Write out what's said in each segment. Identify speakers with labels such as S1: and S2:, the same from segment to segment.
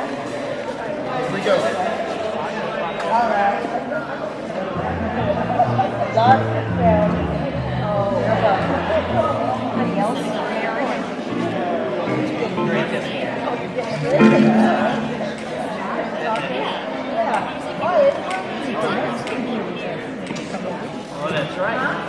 S1: Here we go.
S2: All right. Dark red. Anybody else?
S3: Oh, that's right.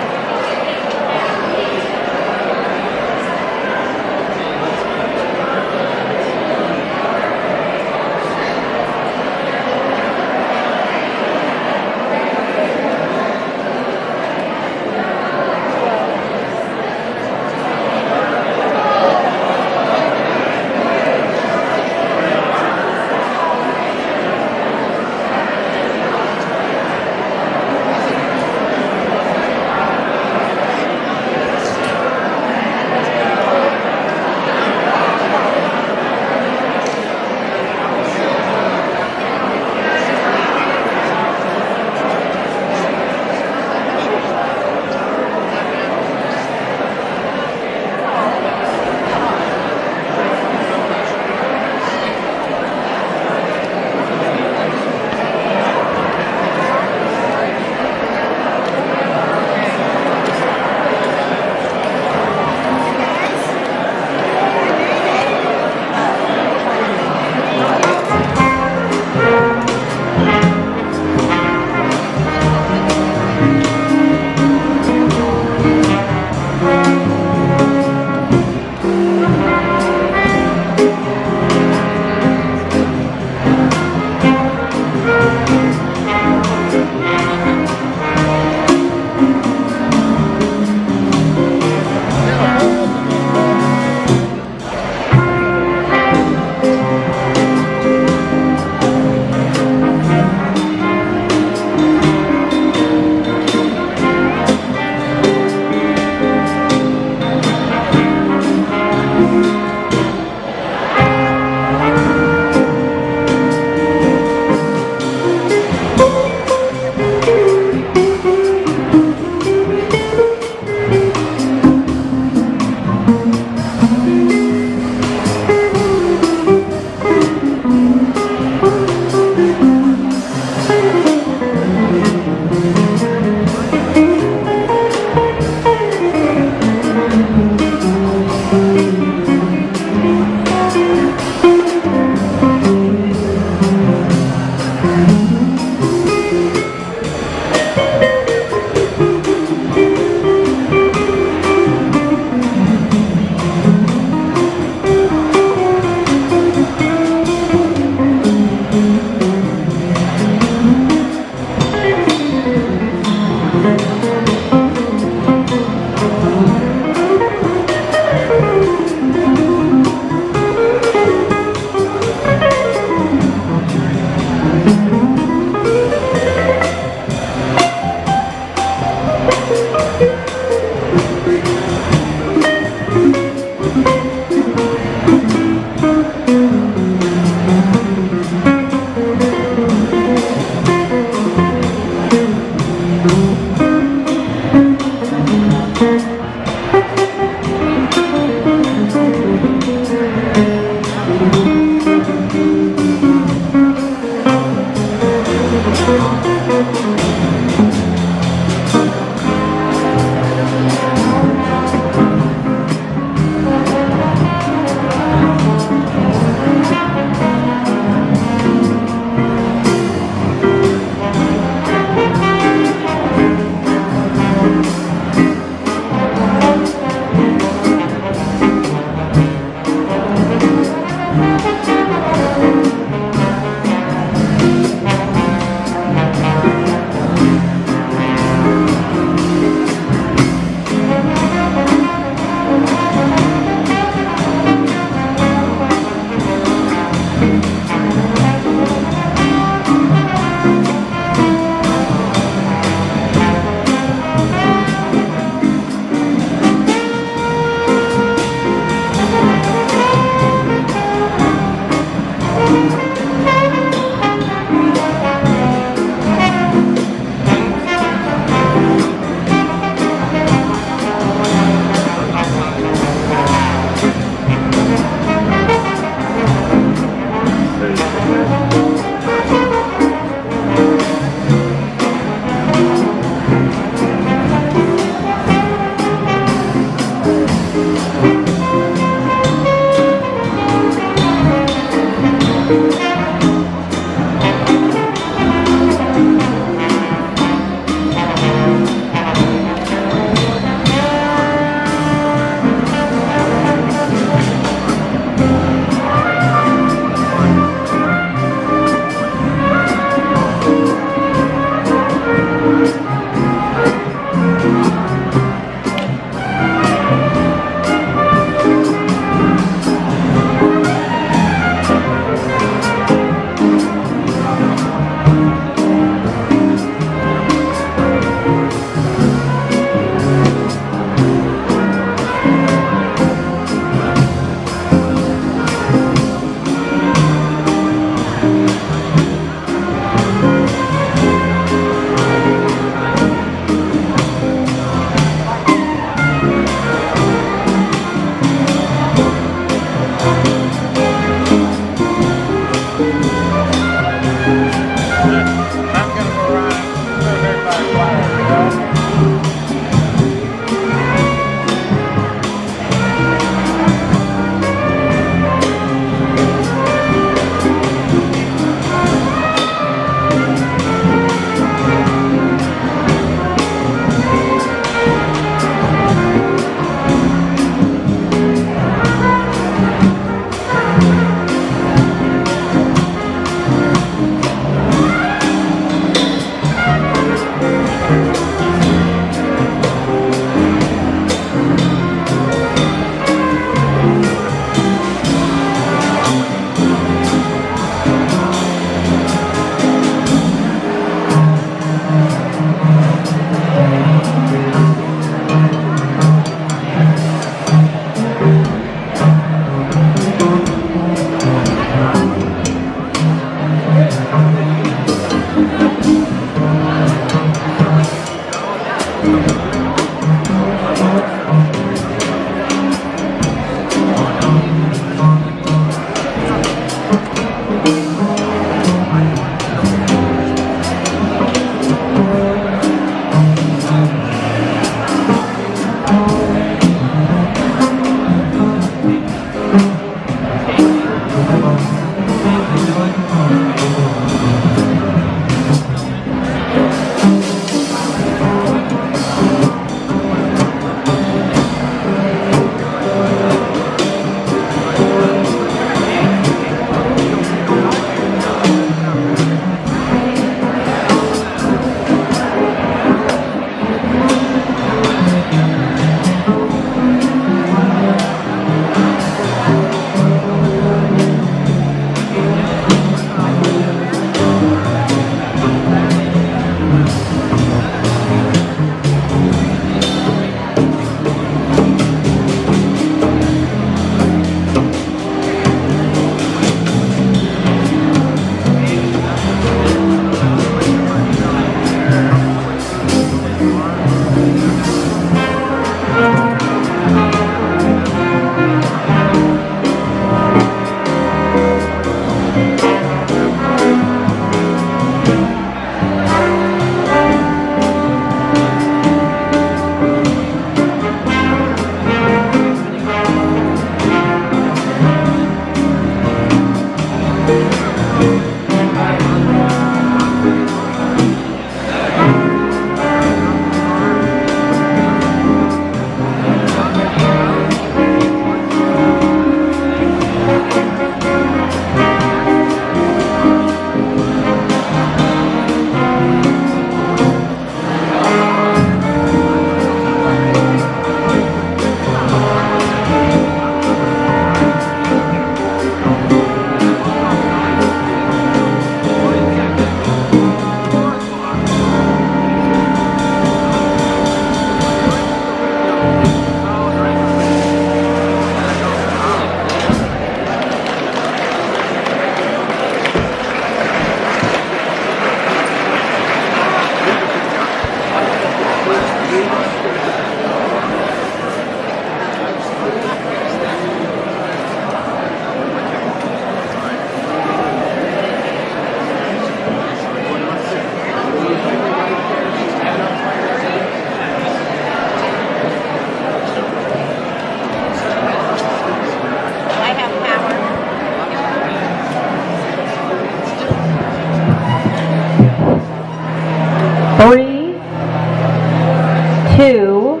S1: 2,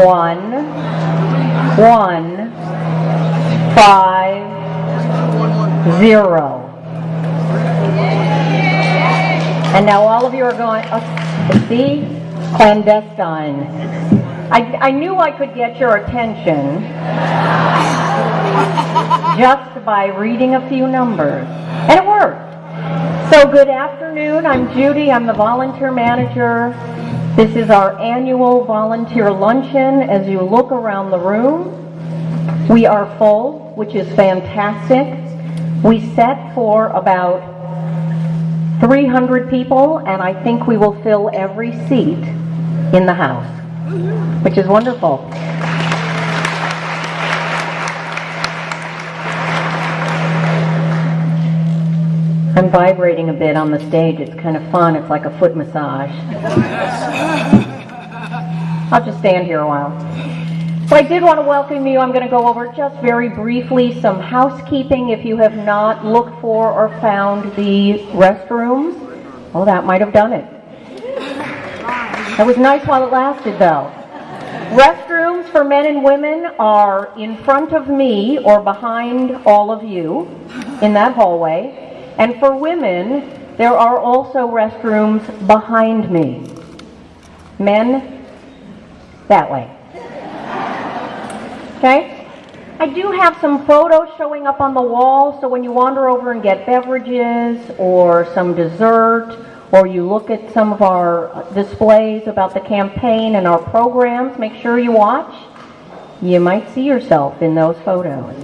S1: 1, 1, 5, 0. And now all of you are going, oh, see, clandestine. I knew I could get your attention just by reading a few numbers, and it worked. So good afternoon, I'm Judy, I'm the volunteer manager. This is our annual volunteer luncheon. As you look around the room, we are full, which is fantastic. We set for about 300 people, and I think we will fill every seat in the house, which is wonderful. I'm vibrating a bit on the stage. It's kind of fun. It's like a foot massage. I'll just stand here a while. So I did want to welcome you. I'm going to go over just very briefly some housekeeping. If you have not looked for or found the restrooms, oh, that might have done it. That was nice while it lasted, though. Restrooms for men and women are in front of me or behind all of you in that hallway. And for women, there are also restrooms behind me. Men, that way. Okay? I do have some photos showing up on the wall, so when you wander over and get beverages or some dessert, or you look at some of our displays about the campaign and our programs, make sure you watch. You might see yourself in those photos.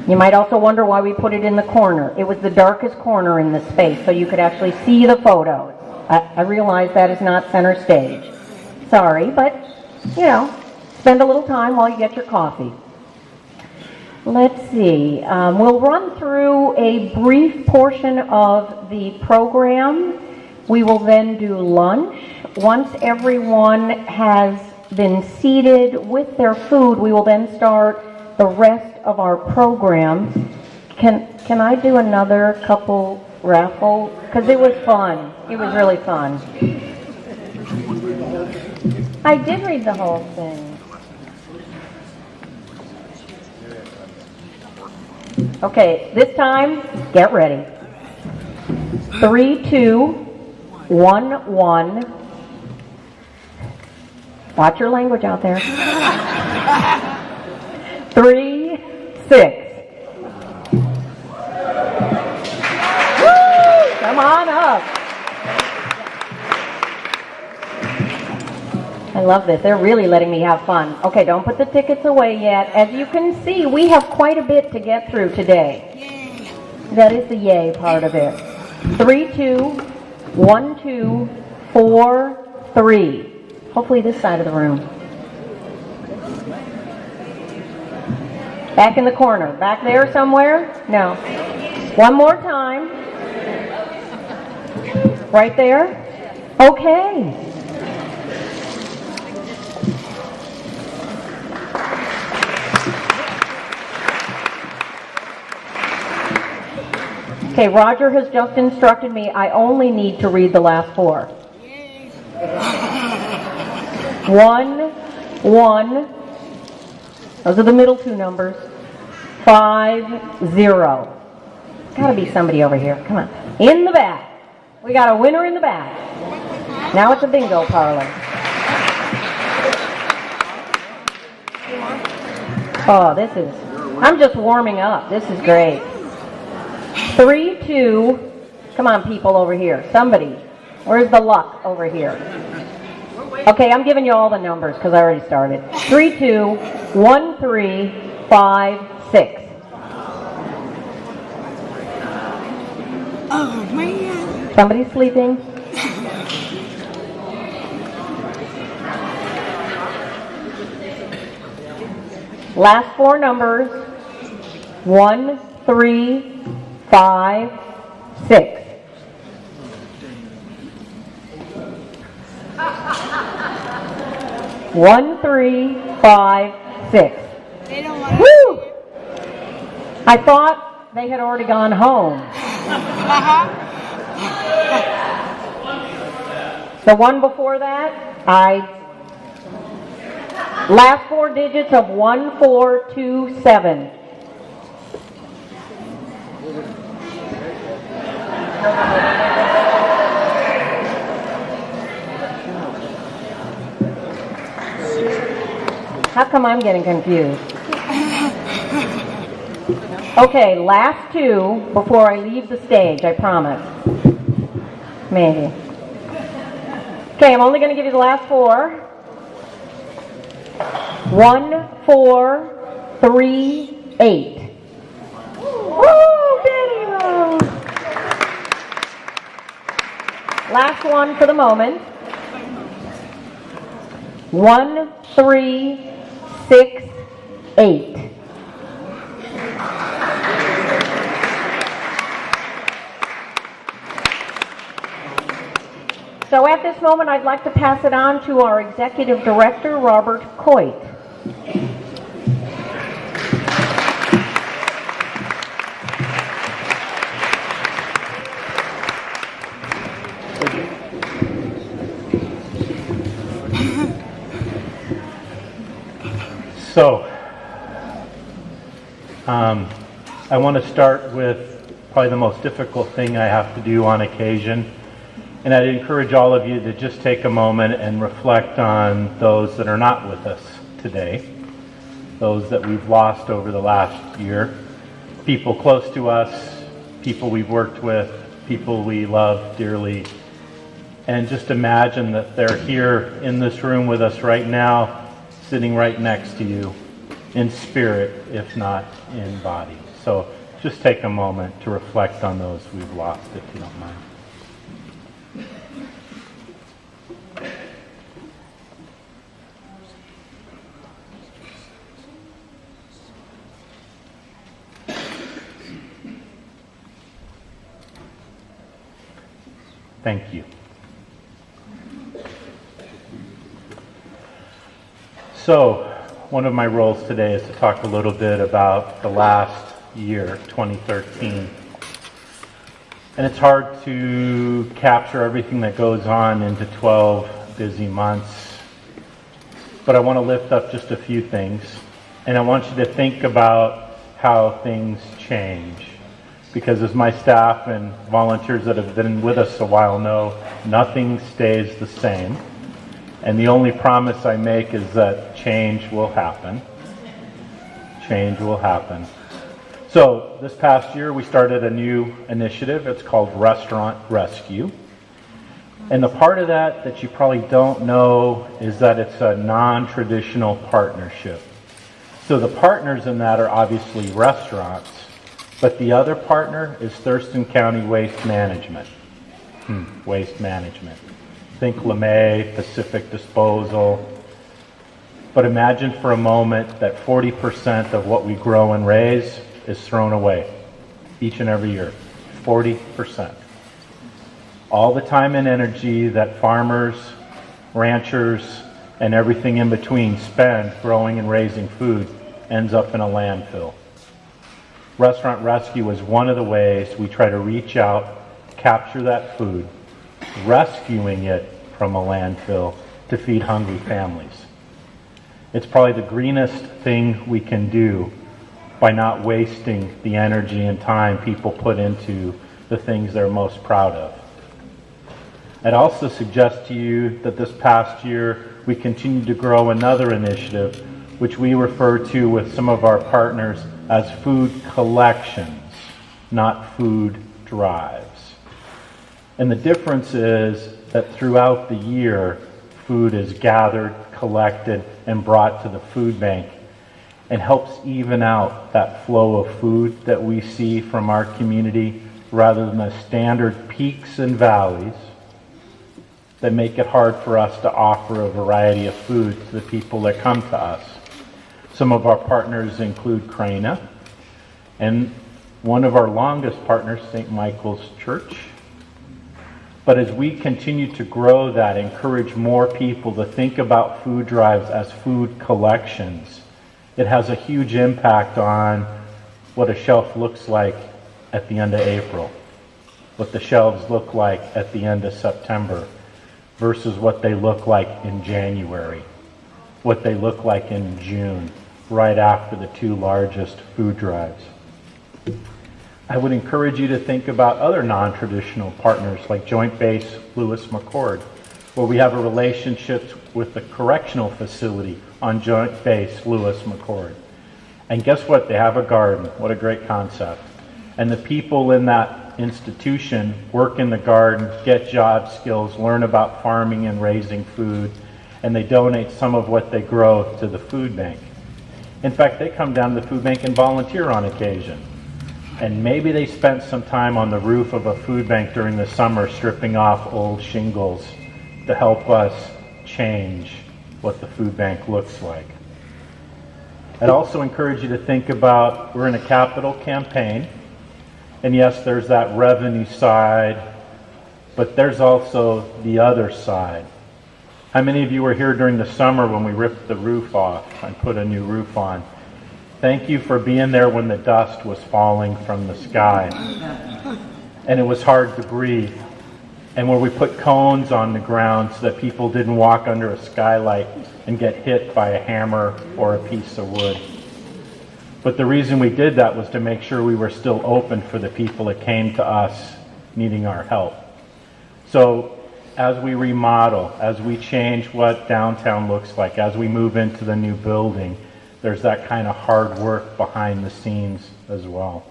S1: You might also wonder why we put it in the corner. It was the darkest corner in the space, so you could actually see the photos. I realize that is not center stage. Sorry, but, you know, spend a little time while you get your coffee. Let's see. We'll run through a brief portion of the program. We will then do lunch. Once everyone has been seated with their food, we will then start the rest of our program. Can I do another couple raffle? Because it was fun. It was really fun. I did read the whole thing. Okay, this time, get ready. 3, 2, 1, 1. Watch your language out there. 3, 6. Woo! Come on up. I love this. They're really letting me have fun. Okay, don't put the tickets away yet. As you can see, we have quite a bit to get through today. Yay. That is the yay part of it. 3, 2, 1, 2, 4, 3. Hopefully this side of the room. Back in the corner. Back there somewhere? No. One more time. Right there? Okay. Okay, Roger has just instructed me I only need to read the last 4. 1, 1. Those are the middle 2 numbers. 5, 0. Gotta be somebody over here. Come on. In the back. We got a winner in the back. Now it's a bingo parlor. Oh, this is... I'm just warming up. This is great. 3, 2... Come on, people over here. Somebody. Where's the luck over here? Okay, I'm giving you all the numbers because I already started. 3, 2, 1, 3, 5, 6.
S4: Oh, man.
S1: Somebody's sleeping. Last 4 numbers. 1, 3, 5, 6. One, 3, 5, 6.
S4: They don't want to.
S1: Woo! I thought they had already gone home. The one before that, last four digits of 1427. How come I'm getting confused? Okay, last two before I leave the stage, I promise. Maybe. Okay, I'm only going to give you the last four. 1, 4, 3, 8. Woo, Benny! Last one for the moment. 1, 3, 6, 8. So at this moment, I'd like to pass it on to our Executive Director, Robert Coit.
S5: So, I want to start with probably the most difficult thing I have to do on occasion. And I'd encourage all of you to just take a moment and reflect on those that are not with us today, those that we've lost over the last year, people close to us, people we've worked with, people we love dearly. And just imagine that they're here in this room with us right now, sitting right next to you, in spirit, if not in body. So just take a moment to reflect on those we've lost, if you don't mind. Thank you. So, one of my roles today is to talk a little bit about the last year, 2013. And it's hard to capture everything that goes on into 12 busy months. But I want to lift up just a few things. And I want you to think about how things change. Because as my staff and volunteers that have been with us a while know, nothing stays the same. And the only promise I make is that change will happen. Change will happen. So this past year we started a new initiative. It's called Restaurant Rescue. And the part of that you probably don't know is that it's a non-traditional partnership. So the partners in that are obviously restaurants. But the other partner is Thurston County Waste Management. Waste Management. Think LeMay, Pacific Disposal. But imagine for a moment that 40% of what we grow and raise is thrown away each and every year. 40%. All the time and energy that farmers, ranchers, and everything in between spend growing and raising food ends up in a landfill. Restaurant Rescue is one of the ways we try to reach out, capture that food, rescuing it from a landfill to feed hungry families. It's probably the greenest thing we can do by not wasting the energy and time people put into the things they're most proud of. I'd also suggest to you that this past year we continued to grow another initiative which we refer to with some of our partners as food collections, not food drives. And the difference is that throughout the year, food is gathered, collected, and brought to the food bank and helps even out that flow of food that we see from our community rather than the standard peaks and valleys that make it hard for us to offer a variety of food to the people that come to us. Some of our partners include Crana, and one of our longest partners, St. Michael's Church. But as we continue to grow that, encourage more people to think about food drives as food collections, it has a huge impact on what a shelf looks like at the end of April, what the shelves look like at the end of September, versus what they look like in January, what they look like in June, right after the two largest food drives. I would encourage you to think about other non-traditional partners like Joint Base Lewis McCord, where we have a relationship with the correctional facility on Joint Base Lewis McCord. And guess what? They have a garden. What a great concept. And the people in that institution work in the garden, get job skills, learn about farming and raising food, and they donate some of what they grow to the food bank. In fact, they come down to the food bank and volunteer on occasion. And maybe they spent some time on the roof of a food bank during the summer stripping off old shingles to help us change what the food bank looks like. I'd also encourage you to think about, we're in a capital campaign, and yes, there's that revenue side, but there's also the other side. How many of you were here during the summer when we ripped the roof off and put a new roof on? Thank you for being there when the dust was falling from the sky. And it was hard to breathe. And where we put cones on the ground so that people didn't walk under a skylight and get hit by a hammer or a piece of wood. But the reason we did that was to make sure we were still open for the people that came to us needing our help. So as we remodel, as we change what downtown looks like, as we move into the new building, there's that kind of hard work behind the scenes as well.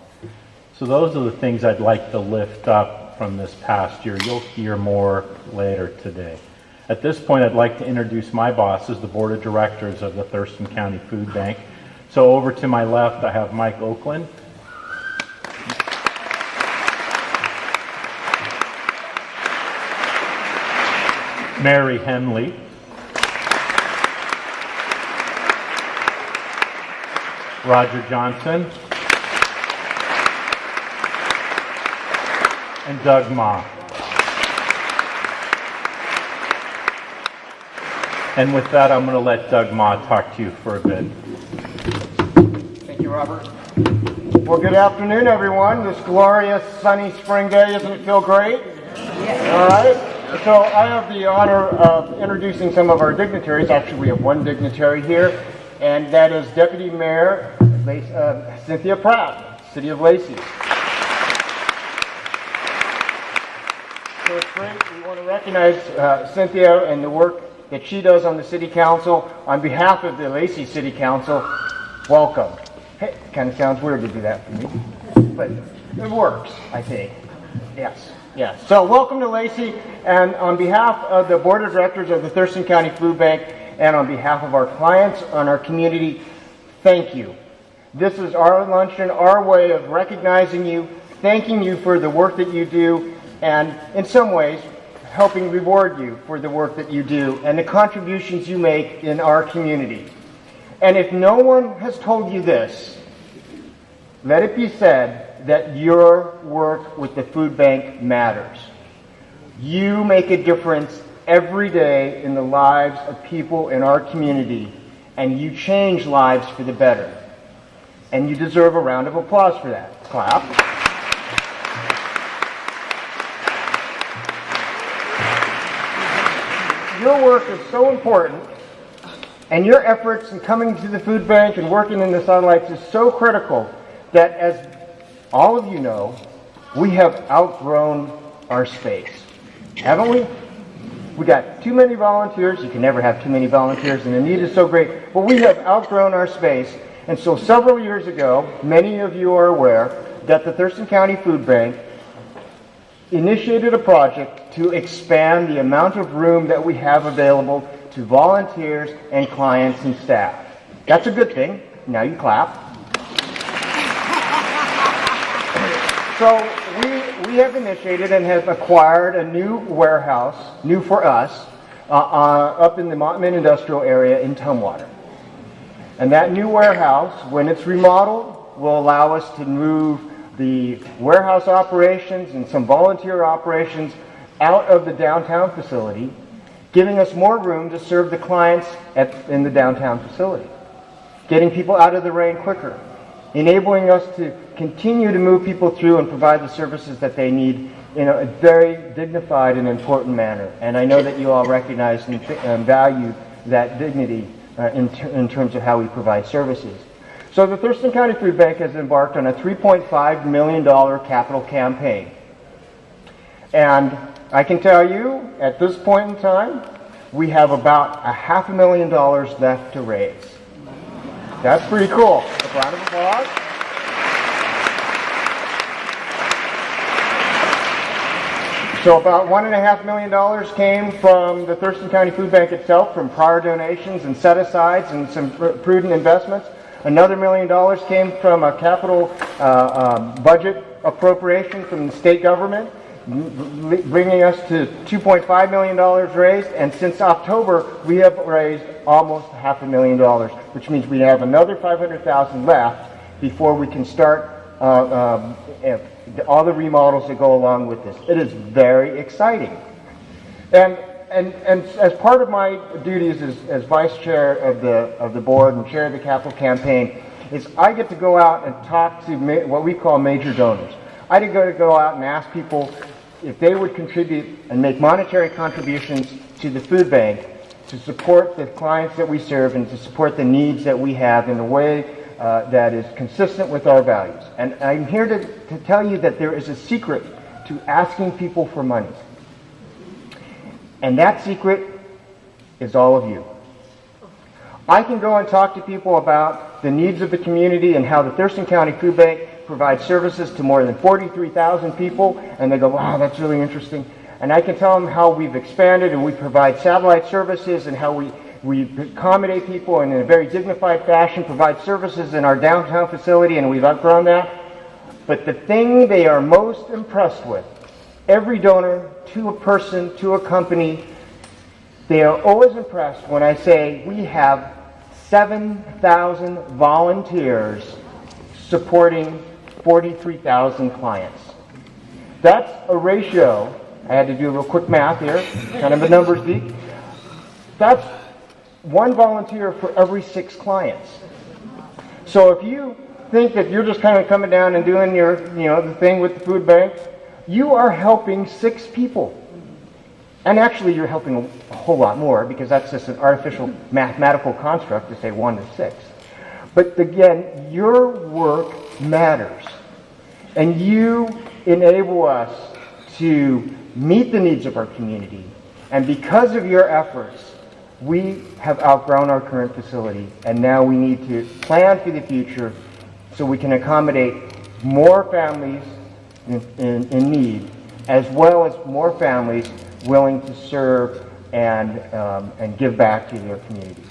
S5: So those are the things I'd like to lift up from this past year. You'll hear more later today. At this point, I'd like to introduce my bosses, the board of directors of the Thurston County Food Bank. So over to my left, I have Mike Oakland. Mary Henley. Roger Johnson. And Doug Ma. And with that, I'm going to let Doug Ma talk to you for a bit.
S6: Thank you, Robert. Well, good afternoon, everyone. This glorious sunny spring day, doesn't it feel great? Yes. All right. So I have the honor of introducing some of our dignitaries. Actually, we have one dignitary here, and that is Deputy Mayor Cynthia Pratt, City of Lacey. So it's great. We want to recognize Cynthia and the work that she does on the City Council. On behalf of the Lacey City Council, welcome. Hey, it kind of sounds weird to do that for me, but it works, I think. Yes. Yes. So welcome to Lacey, and on behalf of the Board of Directors of the Thurston County Food Bank, and on behalf of our clients and our community, thank you. This is our luncheon, our way of recognizing you, thanking you for the work that you do, and in some ways, helping reward you for the work that you do and the contributions you make in our community. And if no one has told you this, let it be said that your work with the food bank matters. You make a difference every day in the lives of people in our community, and you change lives for the better. And you deserve a round of applause for that. Clap. Your work is so important, and your efforts in coming to the food bank and working in the sunlights is so critical that, as all of you know, we have outgrown our space. Haven't we? We got too many volunteers. You can never have too many volunteers, and the need is so great. But we have outgrown our space. And so several years ago, many of you are aware that the Thurston County Food Bank initiated a project to expand the amount of room that we have available to volunteers and clients and staff. That's a good thing. Now you clap. So we have initiated and have acquired a new warehouse, new for us, up in the Montman Industrial Area in Tumwater. And that new warehouse, when it's remodeled, will allow us to move the warehouse operations and some volunteer operations out of the downtown facility, giving us more room to serve the clients in the downtown facility, getting people out of the rain quicker, enabling us to continue to move people through and provide the services that they need in a very dignified and important manner. And I know that you all recognize and value that dignity in terms of how we provide services. So the Thurston County Food Bank has embarked on a $3.5 million capital campaign. And I can tell you, at this point in time, we have about $500,000 left to raise. That's pretty cool. A round of applause. So about $1.5 million came from the Thurston County Food Bank itself, from prior donations and set-asides and some prudent investments. Another $1 million came from a capital budget appropriation from the state government, bringing us to $2.5 million raised. And since October, we have raised almost $500,000, which means we have another $500,000 left before we can start all the remodels that go along with this. It is very exciting. And as part of my duties as vice chair of the board and chair of the capital campaign, is I get to go out and talk to what we call major donors. I get to go out and ask people if they would contribute and make monetary contributions to the food bank to support the clients that we serve and to support the needs that we have in a way that is consistent with our values. And I'm here to tell you that there is a secret to asking people for money. And that secret is all of you. I can go and talk to people about the needs of the community and how the Thurston County Food Bank provides services to more than 43,000 people, and they go, wow, that's really interesting. And I can tell them how we've expanded and we provide satellite services and how we accommodate people in a very dignified fashion, provide services in our downtown facility, and we've outgrown that. But the thing they are most impressed with, every donor, to a person, to a company, they are always impressed when I say we have 7,000 volunteers supporting 43,000 clients. That's a ratio. I had to do a real quick math here, kind of a numbers geek. That's one volunteer for every 6 clients. So if you think that you're just kind of coming down and doing your, the thing with the food bank, you are helping 6 people. And actually you're helping a whole lot more, because that's just an artificial mathematical construct to say 1 to 6. But again, your work matters. And you enable us to meet the needs of our community. And because of your efforts, we have outgrown our current facility, and now we need to plan for the future so we can accommodate more families in need, as well as more families willing to serve and give back to their communities.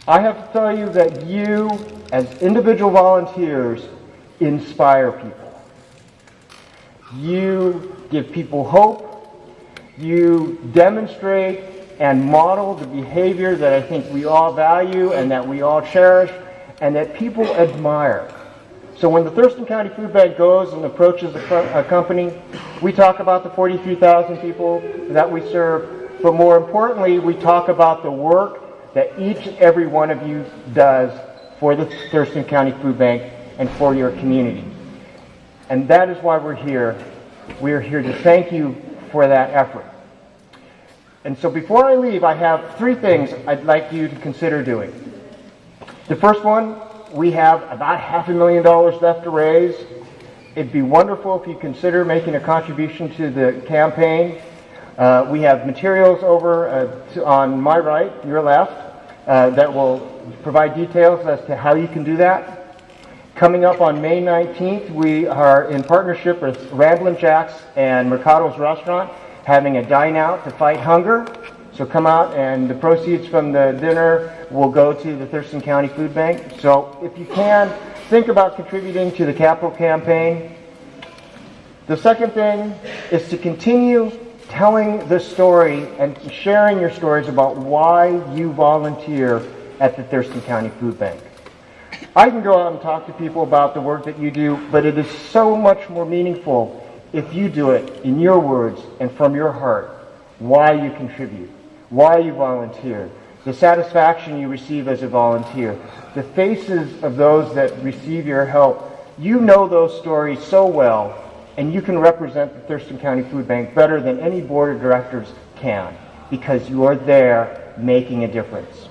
S6: I have to tell you that you, as individual volunteers, inspire people. You give people hope. You demonstrate and model the behavior that I think we all value and that we all cherish and that people admire. So when the Thurston County Food Bank goes and approaches a company, we talk about the 43,000 people that we serve, but more importantly, we talk about the work that each and every one of you does for the Thurston County Food Bank and for your community. And that is why we're here. We're here to thank you for that effort. And so before I leave, I have 3 things I'd like you to consider doing. The first one, we have about $500,000 left to raise. It'd be wonderful if you consider making a contribution to the campaign. We have materials over on my right, your left, that will provide details as to how you can do that. Coming up on May 19th, we are in partnership with Ramblin' Jack's and Mercado's Restaurant, having a dine out to fight hunger. So come out, and the proceeds from the dinner will go to the Thurston County Food Bank. So if you can, think about contributing to the capital campaign. The second thing is to continue telling the story and sharing your stories about why you volunteer at the Thurston County Food Bank. I can go out and talk to people about the work that you do, but it is so much more meaningful if you do it in your words and from your heart, why you contribute, why you volunteer, the satisfaction you receive as a volunteer, the faces of those that receive your help. You know those stories so well, And you can represent the Thurston County Food Bank better than any board of directors can, because you are there making a difference.